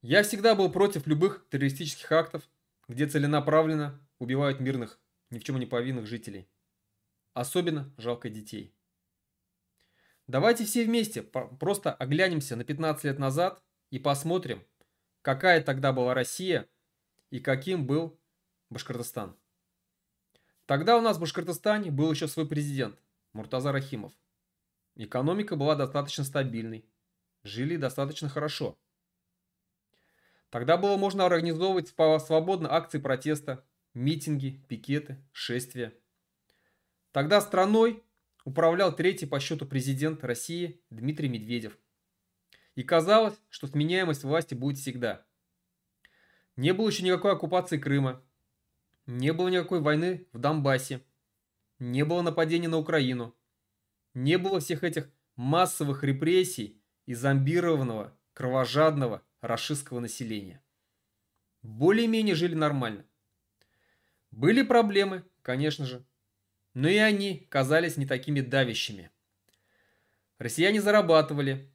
Я всегда был против любых террористических актов, где целенаправленно убивают мирных, ни в чем не повинных жителей. Особенно жалко детей. Давайте все вместе просто оглянемся на 15 лет назад и посмотрим, какая тогда была Россия и каким был Башкортостан. Тогда у нас в Башкортостане был еще свой президент Муртаза Рахимов. Экономика была достаточно стабильной, жили достаточно хорошо. Тогда было можно организовывать свободно акции протеста, митинги, пикеты, шествия. Тогда страной управлял третий по счету президент России Дмитрий Медведев. И казалось, что сменяемость власти будет всегда. Не было еще никакой оккупации Крыма, не было никакой войны в Донбассе, не было нападений на Украину, не было всех этих массовых репрессий и зомбированного, кровожадного рашистского населения. Более-менее жили нормально. Были проблемы, конечно же, но и они казались не такими давящими. Россияне зарабатывали,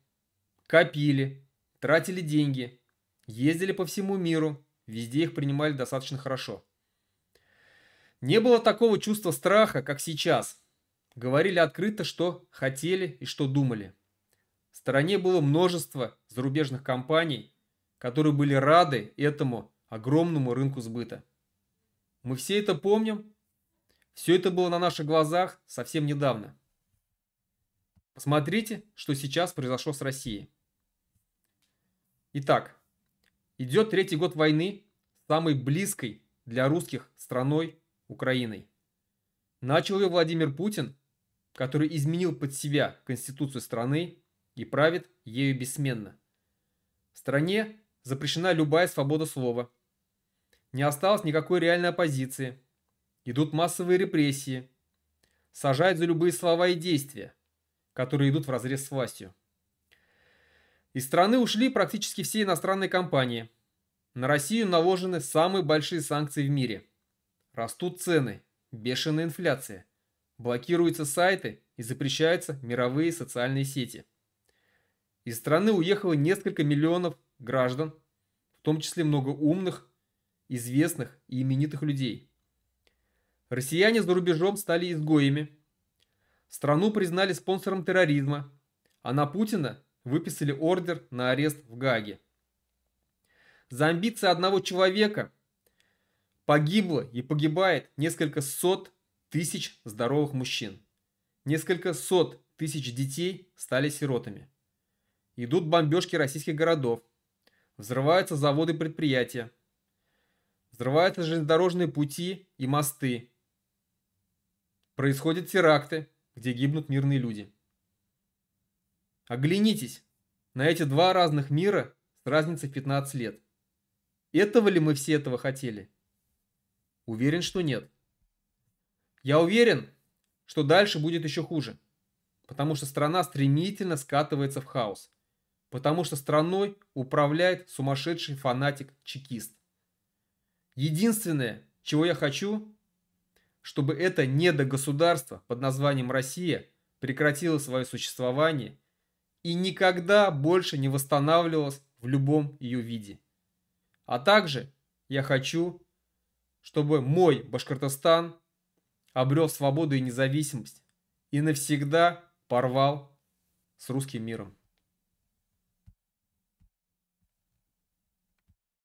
копили, тратили деньги, ездили по всему миру, везде их принимали достаточно хорошо. Не было такого чувства страха, как сейчас. Говорили открыто, что хотели и что думали. В стране было множество зарубежных компаний, которые были рады этому огромному рынку сбыта. Мы все это помним. Все это было на наших глазах совсем недавно. Посмотрите, что сейчас произошло с Россией. Итак, идет третий год войны с самой близкой для русских страной Украиной. Начал ее Владимир Путин, который изменил под себя конституцию страны и правит ею бессменно. В стране запрещена любая свобода слова. Не осталось никакой реальной оппозиции. Идут массовые репрессии. Сажают за любые слова и действия, которые идут вразрез с властью. Из страны ушли практически все иностранные компании. На Россию наложены самые большие санкции в мире. Растут цены, бешеная инфляция. Блокируются сайты и запрещаются мировые социальные сети. Из страны уехало несколько миллионов граждан, в том числе много умных, известных и именитых людей. Россияне за рубежом стали изгоями. Страну признали спонсором терроризма, а на Путина выписали ордер на арест в Гааге. За амбиции одного человека погибло и погибает несколько сот тысяч здоровых мужчин. Несколько сот тысяч детей стали сиротами. Идут бомбежки российских городов. Взрываются заводы и предприятия. Взрываются железнодорожные пути и мосты. Происходят теракты, где гибнут мирные люди. Оглянитесь на эти два разных мира с разницей в 15 лет. Этого ли мы все этого хотели? Уверен, что нет. Я уверен, что дальше будет еще хуже. Потому что страна стремительно скатывается в хаос. Потому что страной управляет сумасшедший фанатик-чекист. Единственное, чего я хочу, чтобы это недогосударство под названием Россия прекратило свое существование и никогда больше не восстанавливалось в любом ее виде. А также я хочу, чтобы мой Башкортостан обрел свободу и независимость и навсегда порвал с русским миром.